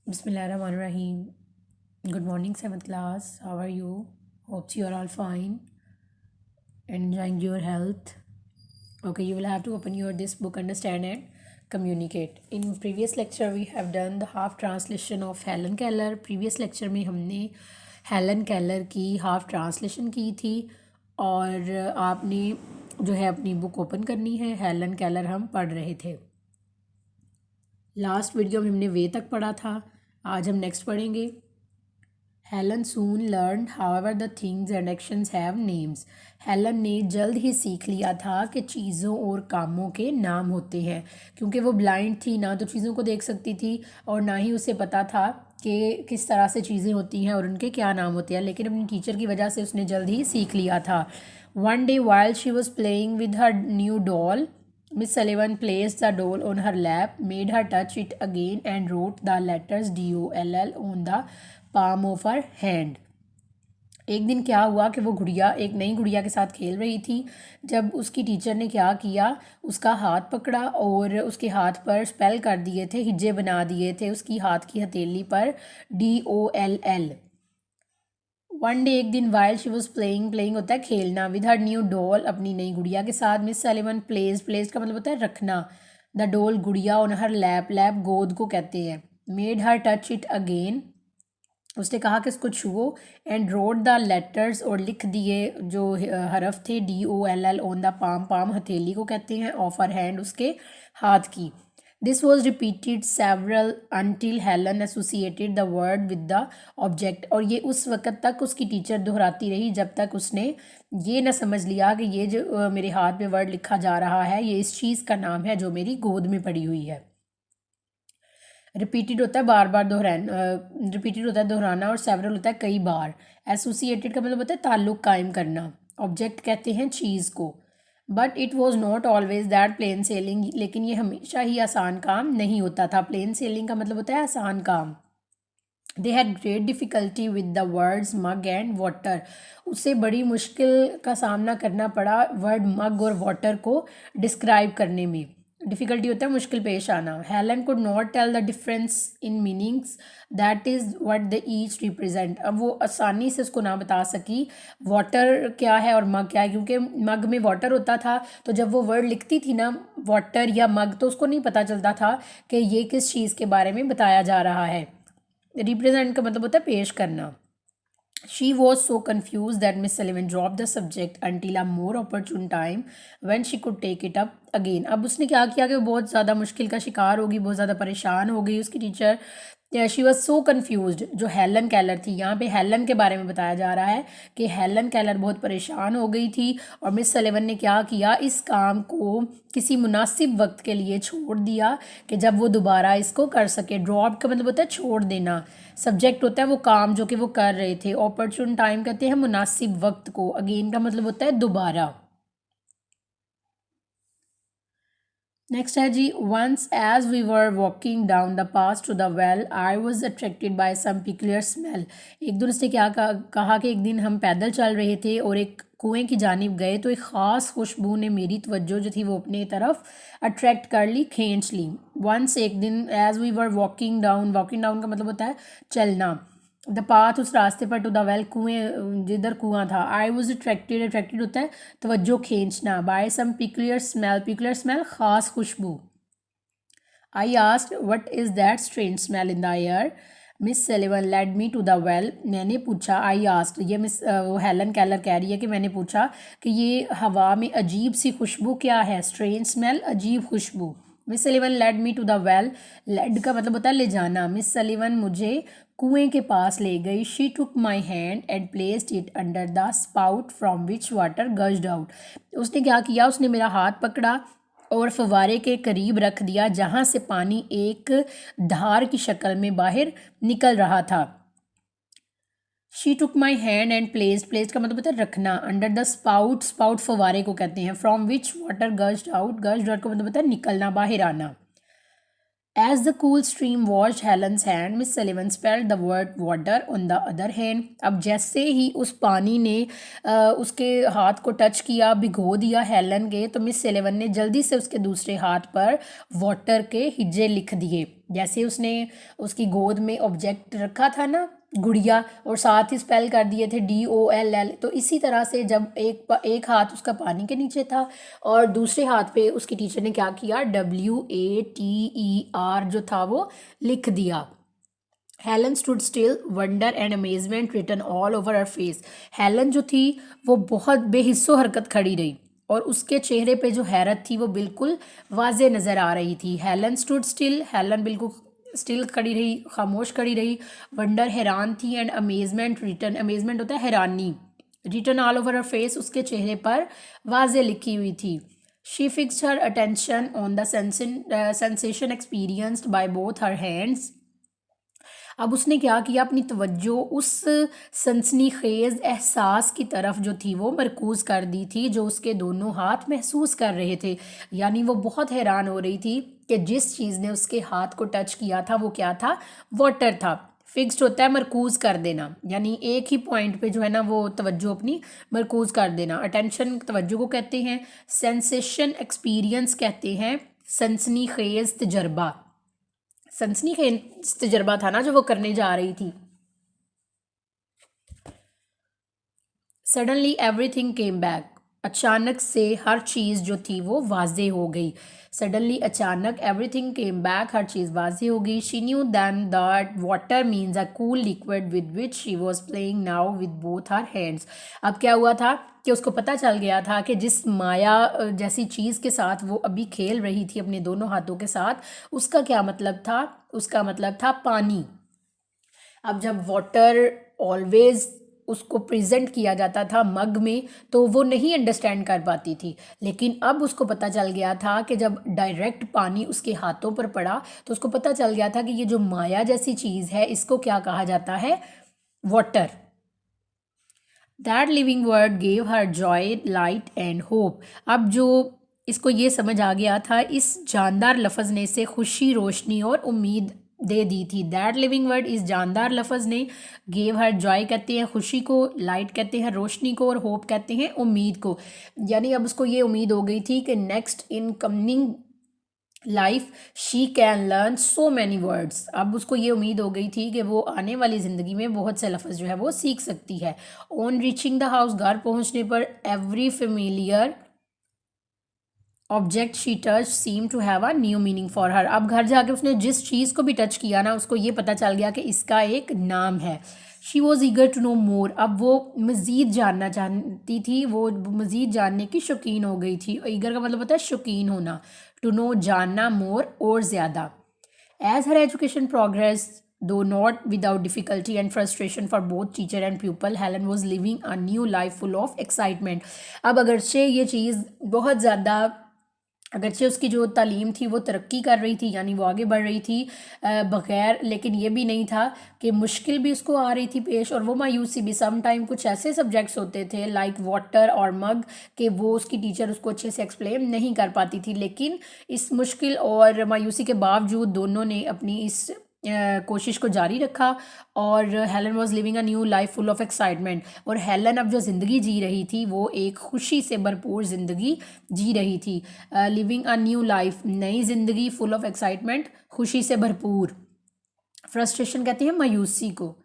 Bismillahirrahmanirrahim. Good morning, 7th class. How are you? Hopes you are all fine and enjoying your health. Okay, you will have to open your this book, understand and communicate. In previous lecture, we have done the half translation of Helen Keller. Previous lecture में हमने Helen Keller की half translation की थी और आपने जो है अपनी बुक ओपन करनी है। हेलन केलर हम पढ़ रहे थे। लास्ट वीडियो में हमने वे तक पढ़ा था। आज हम नेक्स्ट पढ़ेंगे। Helen soon learn however the things and actions have names. Helen ने जल्द ही सीख लिया था कि चीज़ों और कामों के नाम होते हैं। क्योंकि वो ब्लाइंड थी, ना तो चीज़ों को देख सकती थी और ना ही उसे पता था कि किस तरह से चीज़ें होती हैं और उनके क्या नाम होते हैं, लेकिन अपनी टीचर की वजह से उसने जल्द ही सीख लिया था। One day while she was playing with her new doll, Miss Sullivan placed the doll on her lap, made her touch it again, and wrote the letters DOLL on the palm of her hand. एक दिन क्या हुआ कि वो गुड़िया एक नई गुड़िया के साथ खेल रही थी। जब उसकी टीचर ने क्या किया, उसका हाथ पकड़ा और उसके हाथ पर स्पेल कर दिए थे, हिज्जे बना दिए थे उसकी हाथ की हथेली पर DOLL। वन डे एक दिन वाइल शी वॉज प्लेइंग होता है खेलना, विद हर न्यू डॉल अपनी नई गुड़िया के साथ। मिस सलिवन प्लेस का मतलब होता है रखना, द डॉल गुड़िया, ऑन हर लैप गोद को कहते हैं। Made her touch it again, उसने कहा कि इसको छुओ। एंड रोड द लेटर्स, और लिख दिए जो हरफ थे, DOLL ऑन द पाम हथेली को कहते हैं, ऑफ हर हैंड उसके हाथ की। This was repeated several until Helen associated the word with the object, और ये उस वक़्त तक उसकी टीचर दोहराती रही जब तक उसने ये ना समझ लिया कि ये जो मेरे हाथ में वर्ड लिखा जा रहा है ये इस चीज़ का नाम है जो मेरी गोद में पड़ी हुई है। रिपीटेड होता है बार बार दोहराना, रिपीटेड होता है दोहराना, और सेवरल होता है कई बार। एसोसिएटेड का मतलब होता है ताल्लुक़ कायम करना। ऑब्जेक्ट कहते हैं चीज़ को। But it was not always that plain sailing, लेकिन ये हमेशा ही आसान काम नहीं होता था। प्लेन सेलिंग का मतलब होता है आसान काम। They had great difficulty with the words mug and water, उससे बड़ी मुश्किल का सामना करना पड़ा वर्ड मग और वाटर को डिस्क्राइब करने में। डिफ़िकल्टी होता है मुश्किल पेश आना। Helen could not tell the difference in meanings, that is what the each represent. अब वो आसानी से उसको ना बता सकी वाटर क्या है और मग क्या है, क्योंकि मग में वाटर होता था, तो जब वो वर्ड लिखती थी ना वाटर या मग, तो उसको नहीं पता चलता था कि ये किस चीज़ के बारे में बताया जा रहा है। रिप्रेजेंट का मतलब होता है पेश करना। She was so confused that Miss Sullivan dropped the subject until a more opportune time when she could take it up again. अब उसने क्या किया कि वो बहुत ज़्यादा मुश्किल का शिकार होगी, बहुत ज़्यादा परेशान हो गई उसकी teacher. She was so confuse, जो हेलन केलर थी, यहाँ पे हेलन के बारे में बताया जा रहा है कि हेलन केलर बहुत परेशान हो गई थी और मिस सलिवन ने क्या किया, इस काम को किसी मुनासिब वक्त के लिए छोड़ दिया कि जब वो दोबारा इसको कर सके। ड्रॉप का मतलब होता है छोड़ देना, सब्जेक्ट होता है वो काम जो कि वो कर रहे थे। ऑपरचुन टाइम कहते हैं मुनासिब वक्त को। अगेन का मतलब होता है दोबारा। नेक्स्ट है जी, once as we were walking down the path to the well I was attracted by some peculiar smell. एक दिन उसने क्या कहा कि एक दिन हम पैदल चल रहे थे और एक कुएं की जानिब गए तो एक ख़ास खुशबू ने मेरी तवज्जो जो थी वो अपने तरफ अट्रैक्ट कर ली, खींच ली। वंस एक दिन, as we were walking down का मतलब होता है चलना, द पाथ उस रास्ते पर, टू द वेल कुएं जिधर कुआं था। आई वॉज अट्रैक्टेड होता है तवज्जो खींचना, बाय सम पिक्यूलियर स्मेल ख़ास खुशबू। I asked what is that strange smell in the air. Miss Sullivan led me to the well, मैंने पूछा। आई आस्क्ड, ये मिस वो हेलन केलर कह रही है कि मैंने पूछा कि ये हवा में अजीब सी खुशबू क्या है। स्ट्रेंज स्मेल, अजीब खुशबू। Miss Sullivan led me to the well, led का मतलब होता है ले जाना। मिस सलिवन मुझे कुएं के पास ले गई। She took my hand and placed it under the spout from which water gushed out. उसने क्या किया, उसने मेरा हाथ पकड़ा और फव्वारे के करीब रख दिया जहाँ से पानी एक धार की शक्ल में बाहर निकल रहा था। She took my hand and placed का मतलब होता है रखना, अंडर द स्पाउट फव्वारे को कहते हैं, from which water gushed out का मतलब होता है निकलना, बाहर आना। As the cool stream washed Helen's hand, Miss Sullivan spelled the word water on the other hand. अब जैसे ही उस पानी ने उसके हाथ को टच किया, भिगो दिया हेलन के, तो मिस सलिवन ने जल्दी से उसके दूसरे हाथ पर वाटर के हिज्जे लिख दिए। जैसे उसने उसकी गोद में ऑब्जेक्ट रखा था ना, गुड़िया, और साथ ही स्पेल कर दिए थे DOLL, तो इसी तरह से जब एक हाथ उसका पानी के नीचे था और दूसरे हाथ पे उसकी टीचर ने क्या किया, WATER जो था वो लिख दिया। Helen stood still, wonder and amazement written all over her face. Helen जो थी वो बहुत बेहिस्सो हरकत खड़ी रही और उसके चेहरे पे जो हैरत थी वो बिल्कुल वाज़े नज़र आ रही थी। हेलन स्टूड स्टिल, हेलन बिल्कुल स्टिल खड़ी रही, खामोश खड़ी रही। वंडर हैरान थी, एंड अमेजमेंट रिटन, अमेजमेंट होता है हैरानी, written all over her face उसके चेहरे पर वाज़े लिखी हुई थी। She fixed her attention on the sensation experienced by both her hands. अब उसने क्या किया, अपनी तवज्जो उस सनसनीखेज एहसास की तरफ जो थी वो मरकूज़ कर दी थी जो उसके दोनों हाथ महसूस कर रहे थे। यानी वो बहुत हैरान हो रही थी कि जिस चीज़ ने उसके हाथ को टच किया था वो क्या था, वाटर था। फिक्स्ड होता है मरकूज़ कर देना, यानी एक ही पॉइंट पे जो है ना वो तवज्जो अपनी मरकूज़ कर देना। अटेंशन तवज्जो को कहते हैं, सेंसेशन एक्सपीरियंस कहते हैं, सनसनीखेज तजर्बा, सनसनीखेज तजर्बा था ना जो वो करने जा रही थी। सडनली एवरीथिंग केम बैक, अचानक से हर चीज़ जो थी वो वाजे हो गई। सडनली अचानक, एवरीथिंग केम बैक, हर चीज़ वाजे हो गई। She knew then that water means a cool liquid with which she was playing now with both her hands. अब क्या हुआ था कि उसको पता चल गया था कि जिस माया जैसी चीज़ के साथ वो अभी खेल रही थी अपने दोनों हाथों के साथ, उसका क्या मतलब था, उसका मतलब था पानी। अब जब वाटर ऑलवेज उसको प्रेजेंट किया जाता था मग में तो वो नहीं अंडरस्टैंड कर पाती थी, लेकिन अब उसको पता चल गया था कि जब डायरेक्ट पानी उसके हाथों पर पड़ा तो उसको पता चल गया था कि ये जो माया जैसी चीज़ है इसको क्या कहा जाता है, water. That living word gave her Joy, light and hope. अब जो इसको ये समझ आ गया था, इस जानदार लफ्ज़ ने इसे खुशी, रोशनी और उम्मीद दे दी थी। दैट लिविंग वर्ड, इस जानदार लफ्ज़ ने, गेव हर जॉय कहते हैं खुशी को, लाइट कहते हैं रोशनी को, और होप कहते हैं उम्मीद को। यानी अब उसको ये उम्मीद हो गई थी कि next in coming life she can learn so many words. अब उसको ये उम्मीद हो गई थी कि वो आने वाली ज़िंदगी में बहुत से लफ्ज़ जो है वो सीख सकती है। ऑन रीचिंग द हाउस, घर पहुंचने पर, every familiar object she touch seem to have a new meaning for her. अब घर जाके उसने जिस चीज़ को भी टच किया ना उसको ये पता चल गया कि इसका एक नाम है। She was eager to know more, अब वो मज़ीद जानना चाहती थी, वो मज़ीद जानने की शौकीन हो गई थी। ईगर का मतलब होता है शौकीन होना, टू नो जानना, मोर और ज़्यादा। As her education progress, though not without difficulty and frustration for both teacher and pupil, Helen was living a new life full of excitement। अब अगरचे ये चीज़ बहुत ज़्यादा, अगरचे उसकी जो तालीम थी वो तरक्की कर रही थी, यानी वो आगे बढ़ रही थी बग़ैर, लेकिन ये भी नहीं था कि मुश्किल भी उसको आ रही थी पेश और वो मायूसी भी। सम टाइम कुछ ऐसे सब्जेक्ट्स होते थे लाइक वाटर और मग कि वो उसकी टीचर उसको अच्छे से एक्सप्लेन नहीं कर पाती थी, लेकिन इस मुश्किल और मायूसी के बावजूद दोनों ने अपनी इस कोशिश को जारी रखा और Helen was living a new life full of excitement. और हेलन अब जो ज़िंदगी जी रही थी वो एक खुशी से भरपूर ज़िंदगी जी रही थी। लिविंग अ न्यू लाइफ, नई ज़िंदगी, फुल ऑफ एक्साइटमेंट, खुशी से भरपूर। फ्रस्ट्रेशन कहते हैं मायूसी को।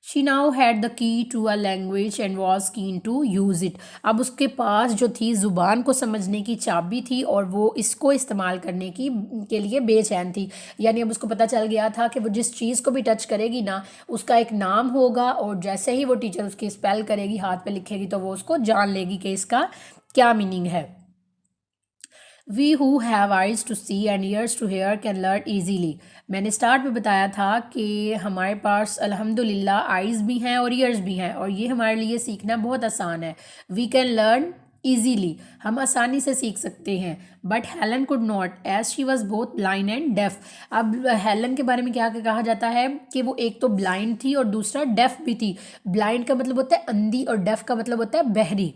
She now had the key to a language and was keen to use it. अब उसके पास जो थी ज़ुबान को समझने की चाबी थी और वो इसको इस्तेमाल करने की के लिए बेचैन थी। यानी अब उसको पता चल गया था कि वो जिस चीज़ को भी टच करेगी ना उसका एक नाम होगा और जैसे ही वो टीचर उसकी स्पेल करेगी, हाथ पे लिखेगी, तो वो उसको जान लेगी कि इसका क्या मीनिंग है। We who have eyes to see and ears to hear can learn easily. मैंने स्टार्ट में बताया था कि हमारे पास अल्हम्दुलिल्लाह आइज़ भी हैं और ईयर्स भी हैं और ये हमारे लिए सीखना बहुत आसान है। वी कैन लर्न ईजीली, हम आसानी से सीख सकते हैं। But Helen could not as she was both blind and deaf. अब हेलन के बारे में क्या कहा जाता है कि वो एक तो ब्लाइंड थी और दूसरा डेफ भी थी। ब्लाइंड का मतलब होता है अंधी और डेफ का मतलब होता है बहरी।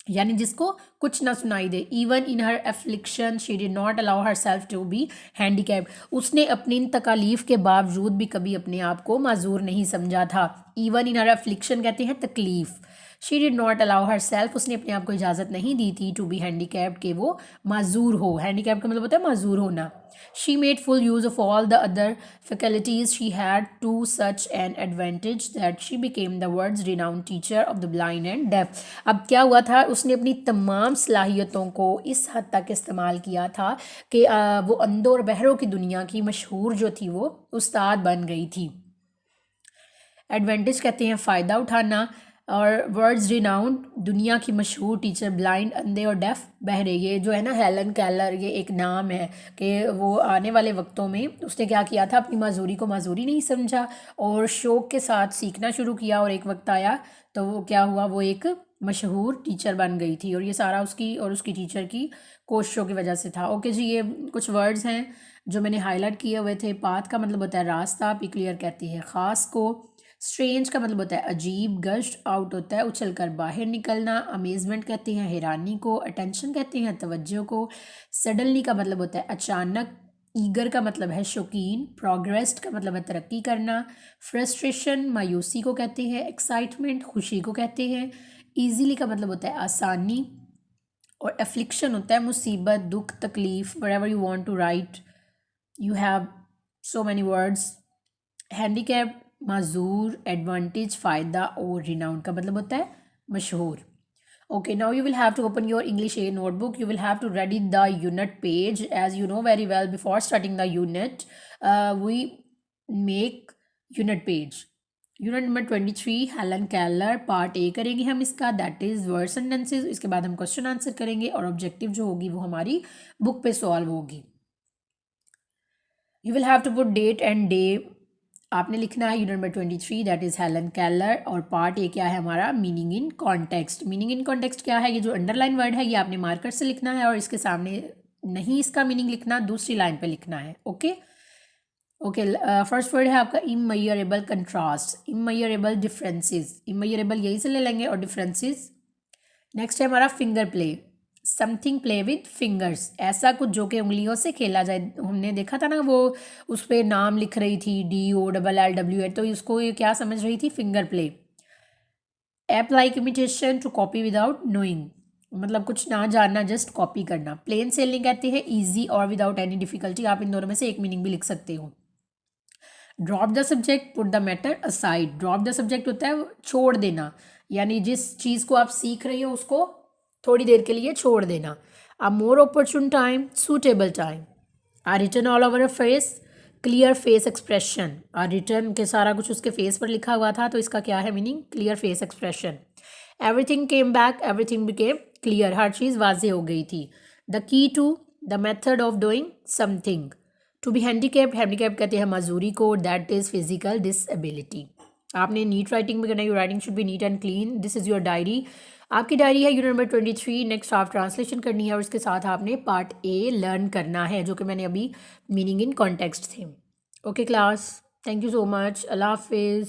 यानी जिसको कुछ ना सुनाई दे। Even in her affliction she did not allow herself to be handicapped, उसने अपनी इन तकालीफ के बावजूद भी कभी अपने आप को माजूर नहीं समझा था। इवन इन हर एफ्लिक्शन कहते हैं तकलीफ। She did not allow her self, उसने अपने आप को इजाज़त नहीं दी थी टू बी हैंडीकैप्ड, के वो माजूर हो। हैंडीकैप्ड का मतलब होता है माजूर होना। She made full use of all the other faculties she had to such an advantage that she became the world's renowned teacher of the blind and deaf. अब क्या हुआ था, उसने अपनी तमाम सलाहियतों को इस हद तक इस्तेमाल किया था कि वो अंधों और बहरों की दुनिया की मशहूर जो थी वो उस्ताद बन गई थी। एडवांटेज कहते हैं फ़ायदा उठाना, और वर्ड्स रिनाउंड दुनिया की मशहूर टीचर, ब्लाइंड अंधे और डेफ बहरे। ये जो है ना हेलन केलर, ये एक नाम है कि वो आने वाले वक्तों में उसने क्या किया था, अपनी माजूरी को माजूरी नहीं समझा और शौक़ के साथ सीखना शुरू किया, और एक वक्त आया तो वो क्या हुआ, वो एक मशहूर टीचर बन गई थी। और ये सारा उसकी और उसकी टीचर की कोशिशों की वजह से था। ओके जी, ये कुछ वर्ड्स हैं जो मैंने हाईलाइट किए हुए थे। पाथ का मतलब होता है रास्ता, पिक्लियर कहती है ख़ास को। स्ट्रेंज का मतलब होता है अजीब। गश्ट आउट होता है उछल कर बाहर निकलना। अमेजमेंट कहते हैं हैरानी को। अटेंशन कहते हैं तवज्जो को। सडनली का मतलब होता है अचानक। ईगर का मतलब है शौकीन। प्रोग्रेस्ड का मतलब है तरक्की करना। फ्रस्ट्रेशन मायूसी को कहते हैं। एक्साइटमेंट खुशी को कहते हैं। ईजीली का मतलब होता है आसानी। और एफ्लिक्शन होता है मुसीबत, दुख, तकलीफ। Wherever you want to write, you have so many words. Handicap, माजूर, एडवांटेज, फ़ायदा, और रिनाउंड का मतलब होता है मशहूर। Okay, now you will have to open your English A notebook. You will have to ready the unit page. As you know very well, before starting the unit, we make unit page. Unit number 23 Helen Keller, part A करेंगे हम इसका, that is word sentences. इसके बाद हम question answer करेंगे और objective जो होगी वो हमारी बुक पे सॉल्व होगी। You will have to put date and day, आपने लिखना है unit number 23 that is Helen Keller. और पार्ट ए क्या है हमारा, meaning in context. Meaning in context क्या है, ये जो अंडरलाइन वर्ड है ये आपने मार्कर से लिखना है और इसके सामने नहीं इसका मीनिंग लिखना, दूसरी लाइन पे लिखना है। ओके ओके, फर्स्ट वर्ड है आपका इमयरेबल, कंट्रास्ट, इमयरेबल, डिफरेंसेस। इमयरेबल यही से ले लेंगे और डिफरेंसेस। नेक्स्ट है हमारा finger play, something play with fingers, ऐसा कुछ जो कि उंगलियों से खेला जाए। हमने देखा था ना वो उस पर नाम लिख रही थी DOLLWA, तो उसको ये क्या समझ रही थी, finger play. Ape like imitation, to copy without knowing, मतलब कुछ ना जानना, जस्ट कॉपी करना। प्लेन सेलिंग कहते हैं ईजी और विदाउट एनी डिफिकल्टी, आप इन दोनों में से एक मीनिंग भी लिख सकते हो। Drop the subject, put the matter aside. Drop the subject होता है छोड़ देना, यानी जिस चीज़ को आप सीख रही हो उसको थोड़ी देर के लिए छोड़ देना। A more opportune time, suitable time. A return all over a face, clear face expression. A return के सारा कुछ उसके फेस पर लिखा हुआ था, तो इसका क्या है meaning, clear face expression. Everything came back, everything became clear, हर चीज़ वाजे हो गई थी। The key to, the method of doing something. To be handicapped, handicapped कहते हैं मजूरी को, दैट इज़ फिजिकल डिसएबिलिटी। आपने नीट राइटिंग भी करना है, your writing should be neat and clean. This is your diary, आपकी डायरी है यूनिट नंबर 23। नेक्स्ट आप ट्रांसलेशन करनी है और इसके साथ आपने पार्ट ए लर्न करना है, जो कि मैंने अभी मीनिंग इन कॉन्टेक्स्ट थे। Okay class, thank you so much, अल्लाह हाफिज़।